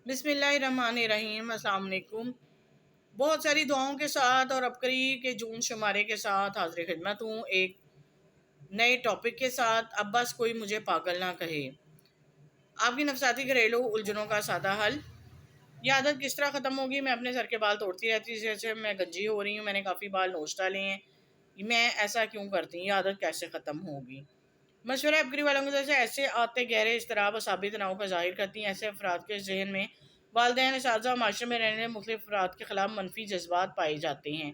بسم اللہ الرحمن الرحیم۔ السلام علیکم۔ بہت ساری دعاؤں کے ساتھ اور ابکری کے جون شمارے کے ساتھ حاضر خدمت ہوں ایک نئے ٹاپک کے ساتھ۔ اب بس کوئی مجھے پاگل نہ کہے، آپ کی نفسیاتی گھریلو الجھنوں کا سادہ حل۔ یہ عادت کس طرح ختم ہوگی؟ میں اپنے سر کے بال توڑتی رہتی، جیسے میں گنجی ہو رہی ہوں، میں نے کافی بال نوچ ڈالے ہیں، میں ایسا کیوں کرتی ہوں؟ یہ عادت کیسے ختم ہوگی؟ مشورہ ابکری والوں کی طرف سے ایسے آتے گہرے اضطراب اور ثابت تناؤ کا ظاہر کرتی ہیں۔ ایسے افراد کے ذہن میں والدین، اساتذہ اور معاشرے میں رہنے والے مختلف افراد کے خلاف منفی جذبات پائے جاتے ہیں۔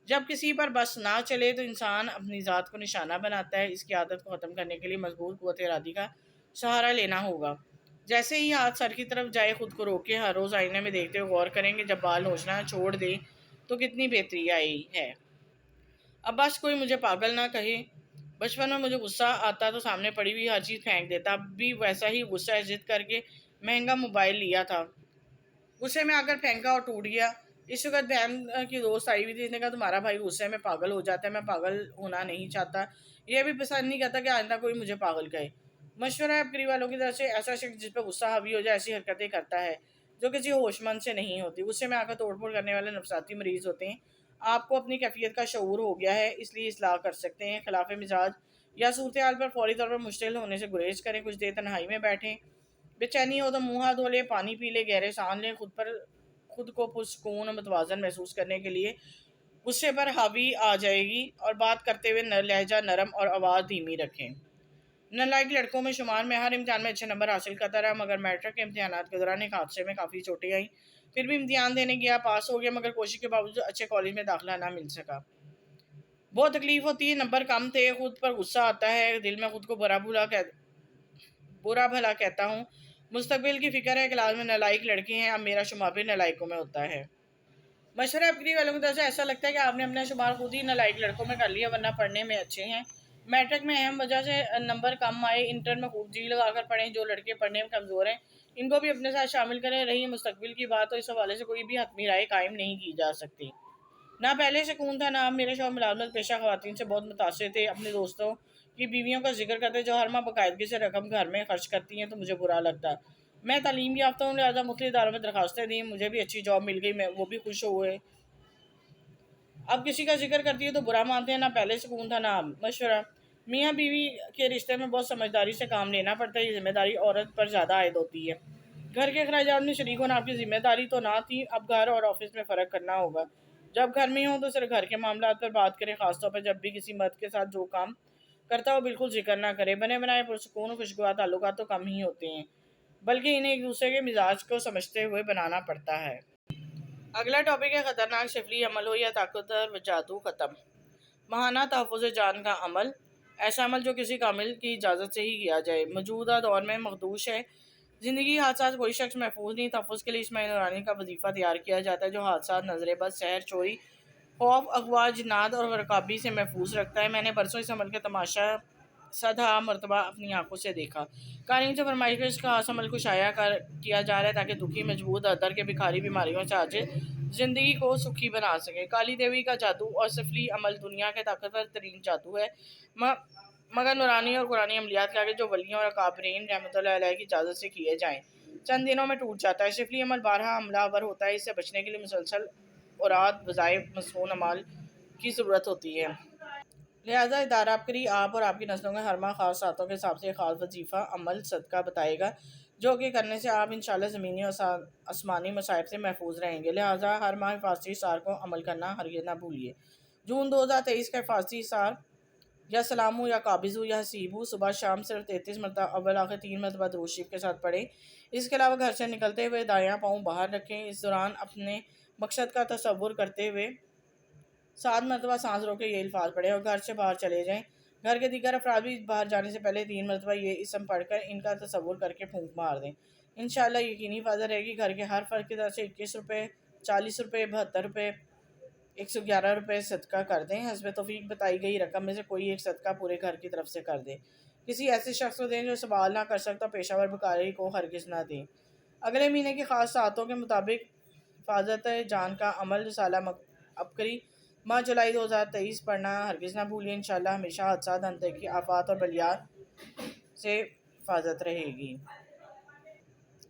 جب کسی پر بس نہ چلے تو انسان اپنی ذات کو نشانہ بناتا ہے۔ اس کی عادت کو ختم کرنے کے لیے مضبوط قوت ارادی کا سہارا لینا ہوگا۔ جیسے ہی ہاتھ سر کی طرف جائے خود کو روکے، ہر روز آئینے میں دیکھتے ہوئے غور کریں کہ جب بال نوچنا چھوڑ دیں تو کتنی بہتری آئی ہے۔ اب بس کوئی مجھے پاگل نہ کہے۔ بچپن میں مجھے غصہ آتا تو سامنے پڑی ہوئی ہر چیز پھینک دیتا، اب بھی ویسا ہی غصہ ہے، ضد کر کے مہنگا موبائل لیا تھا، غصے میں آ کر پھینکا اور ٹوٹ گیا۔ اس وقت بہن کی دوست آئی ہوئی تھی، اس نے کہا تمہارا بھائی غصے میں پاگل ہو جاتا ہے، میں پاگل ہونا نہیں چاہتا، یہ بھی پسند نہیں کرتا کہ آئندہ کوئی مجھے پاگل کہے۔ مشورہ ہے ابکری والوں کی طرف سے، ایسا شخص جس پہ غصہ حاوی ہو جائے ایسی حرکتیں کرتا ہے جو کسی ہوش مند سے نہیں ہوتی۔ غصے میں آ کر توڑ پھوڑ کرنے والے نفسیاتی مریض ہوتے ہیں۔ آپ کو اپنی کیفیت کا شعور ہو گیا ہے، اس لیے اصلاح کر سکتے ہیں۔ خلاف مزاج یا صورتحال پر فوری طور پر مشتعل ہونے سے گریز کریں، کچھ دیر تنہائی میں بیٹھیں، بے چینی ہو تو منہ ہاتھ دھو لیں، پانی پی لیں، گہرے سانس لیں، خود کو پرسکون اور متوازن محسوس کرنے کے لیے غصے پر حاوی آ جائے گی اور بات کرتے ہوئے لہجہ نرم اور آواز دھیمی رکھیں۔ نالائق لڑکوں میں شمار میں ہر امتحان میں اچھے نمبر حاصل کرتا رہا، مگر میٹرک کے امتحانات کے دوران ایک حادثے میں کافی چوٹیں آئیں، پھر بھی امتحان دینے گیا، پاس ہو گیا، مگر کوشش کے باوجود اچھے کالج میں داخلہ نہ مل سکا۔ بہت تکلیف ہوتی ہے، نمبر کم تھے، خود پر غصہ آتا ہے، دل میں خود کو برا بھلا کہتا ہوں، مستقبل کی فکر ہے، کلاس میں نالائق لڑکے ہیں، اب میرا شمار بھی نالائقوں میں ہوتا ہے۔ مشورہ ابکری والوں کی طرف سے ایسا لگتا ہے کہ آپ نے اپنا شمار خود ہی نالائق لڑکوں میں کر لیا، ورنہ پڑھنے میں اچھے ہیں، میٹرک میں اہم وجہ سے نمبر کم آئے، انٹر میں خوب جی لگا کر پڑھیں، جو لڑکے پڑھنے میں کمزور ہیں ان کو بھی اپنے ساتھ شامل کریں۔ رہی مستقبل کی بات تو اس حوالے سے کوئی بھی حتمی رائے قائم نہیں کی جا سکتی۔ نہ پہلے سکون تھا، نہ اب میرے شوہر ملازمت پیشہ خواتین سے بہت متاثر تھے، اپنے دوستوں کی بیویوں کا ذکر کرتے جو ہر ماہ باقاعدگی سے رقم گھر میں خرچ کرتی ہیں تو مجھے برا لگتا۔ میں تعلیم یافتہ ہوں، لہٰذا مختلف اداروں میں درخواستیں دیں، مجھے بھی اچھی جاب مل گئی، وہ بھی خوش ہوئے، اب کسی کا ذکر کرتی ہے تو برا مانتے ہیں۔ نہ پہلے سکون تھا، نہ اب۔ مشورہ: میاں بیوی کے رشتے میں بہت سمجھداری سے کام لینا پڑتا ہے، یہ ذمہ داری عورت پر زیادہ عائد ہوتی ہے۔ گھر کے اخراجات میں شریک ہونا آپ کی ذمہ داری تو نہ تھی، اب گھر اور آفس میں فرق کرنا ہوگا۔ جب گھر میں ہوں تو صرف گھر کے معاملات پر بات کریں، خاص طور پر جب بھی کسی مرد کے ساتھ جو کام کرتا ہو بالکل ذکر نہ کریں۔ بنے بنائے پرسکون و خوشگوار تعلقات تو کم ہی ہوتے ہیں، بلکہ انہیں ایک دوسرے کے مزاج کو سمجھتے ہوئے بنانا پڑتا ہے۔ اگلا ٹاپک ہے خطرناک شفلی عمل ہو یا طاقتور جادو ختم۔ ماہانہ تحفظ جان کا عمل، ایسا عمل جو کسی کامل کی اجازت سے ہی کیا جائے، موجودہ دور میں مخدوش ہے۔ زندگی حادثات کوئی شخص محفوظ نہیں، تحفظ کے لیے اس ماہ نورانی کا وظیفہ تیار کیا جاتا ہے جو حادثات، نظر بد، سحر، چوری، خوف، اغوا، جنات اور غرقابی سے محفوظ رکھتا ہے۔ میں نے برسوں اس عمل کا تماشا صدہا مرتبہ اپنی آنکھوں سے دیکھا۔ قارئین سے فرمائش ہے اس خاص عمل کو شائع کیا جا رہا ہے تاکہ دکھی، مجبور، در کے بھکاری، بیماریوں سے عاجز زندگی کو سکھی بنا سکے۔ کالی دیوی کا جادو اور شفلی عمل دنیا کے طاقتور ترین جادو ہے، مگر نورانی اور قرآنی عملیات کے آگے جو ولیوں اور اکابرین رحمۃ اللہ علیہ کی اجازت سے کیے جائیں چند دنوں میں ٹوٹ جاتا ہے۔ شفلی عمل بارہا حملہ آور ہوتا ہے، اس سے بچنے کے لیے مسلسل اوراد، وظائف، مصنون اعمال کی ضرورت ہوتی ہے۔ لہٰذا ادارہ ابکری آپ اور آپ کی نسلوں کے ہر ماہ خاص ساعتوں کے حساب سے ایک خاص وظیفہ عمل صدقہ بتائے گا جو کہ کرنے سے آپ انشاءاللہ زمینی اور آسمانی مصائب سے محفوظ رہیں گے۔ لہٰذا ہر ماہ حفاظتی اشعار کو عمل کرنا ہرگز نہ بھولیے۔ جون 2023 کا حفاظتی اشعار یا سلام یا قابض یا حسیب، صبح شام صرف 33 مرتبہ اول آخر 3 مرتبہ درود شریف کے ساتھ پڑھیں۔ اس کے علاوہ گھر سے نکلتے ہوئے دایاں پاؤں باہر رکھیں، اس دوران اپنے مقصد کا تصور کرتے ہوئے 7 مرتبہ سانس روکے یہ الفاظ پڑھیں اور گھر سے باہر چلے جائیں۔ گھر کے دیگر افراد بھی باہر جانے سے پہلے 3 مرتبہ یہ اسم پڑھ کر ان کا تصور کر کے پھونک مار دیں۔ انشاءاللہ یقینی حفاظت رہے گی۔ گھر کے ہر فرد کی طرف سے 21 روپے، 40 روپے، 72 روپے، 111 روپے صدقہ کر دیں۔ حسب توفیق بتائی گئی رقم میں سے کوئی ایک صدقہ پورے گھر کی طرف سے کر دیں۔ کسی ایسے شخص کو دیں جو سوال نہ کر سکتا، پیشہ ور بھکاری کو ہرگز نہ دیں۔ اگلے مہینے کی خاص ساعتوں کے مطابق حفاظت جان کا عمل رسالہ ابکری ماہ جولائی 2023 پڑھنا ہرگز نہ بھولیں۔ انشاءاللہ ہمیشہ حادثات، آفات اور بلیات سے حفاظت رہے گی۔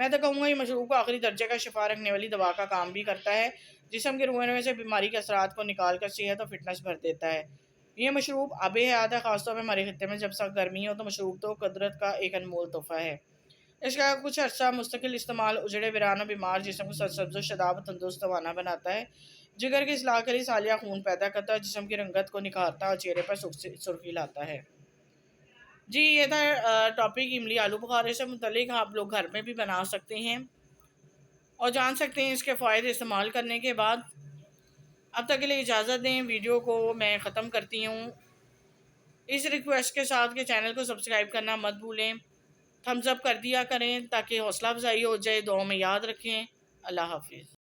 میں تو کہوں گا یہ مشروب کو آخری درجے کا شفا رکھنے والی دوا کا کام بھی کرتا ہے، جسم کے روئے میں سے بیماری کے اثرات کو نکال کر صحت اور فٹنس بھر دیتا ہے۔ یہ مشروب آب حیات ہے، خاص طور پہ ہمارے خطے میں جب سخت گرمی ہو تو مشروب تو قدرت کا ایک انمول تحفہ ہے۔ اس کا کچھ عرصہ مستقل استعمال اجڑے ویران و بیمار جسم کو سرسبز و شاداب و تندرست توانا بناتا ہے، جگر کی اصلاح کے لیے سالیہ خون پیدا کرتا ہے، جسم کی رنگت کو نکھارتا ہے اور چہرے پر سرخی لاتا ہے۔ جی یہ تھا ٹاپک املی آلو بخارے سے متعلق، آپ لوگ گھر میں بھی بنا سکتے ہیں اور جان سکتے ہیں اس کے فوائد استعمال کرنے کے بعد۔ اب تک کے لیے اجازت دیں، ویڈیو کو میں ختم کرتی ہوں اس ریکویسٹ کے ساتھ کہ چینل کو سبسکرائب کرنا مت بھولیں، تھمز اپ کر دیا کریں تاکہ حوصلہ افزائی ہو جائے، دعاؤں میں یاد رکھیں۔ اللہ حافظ۔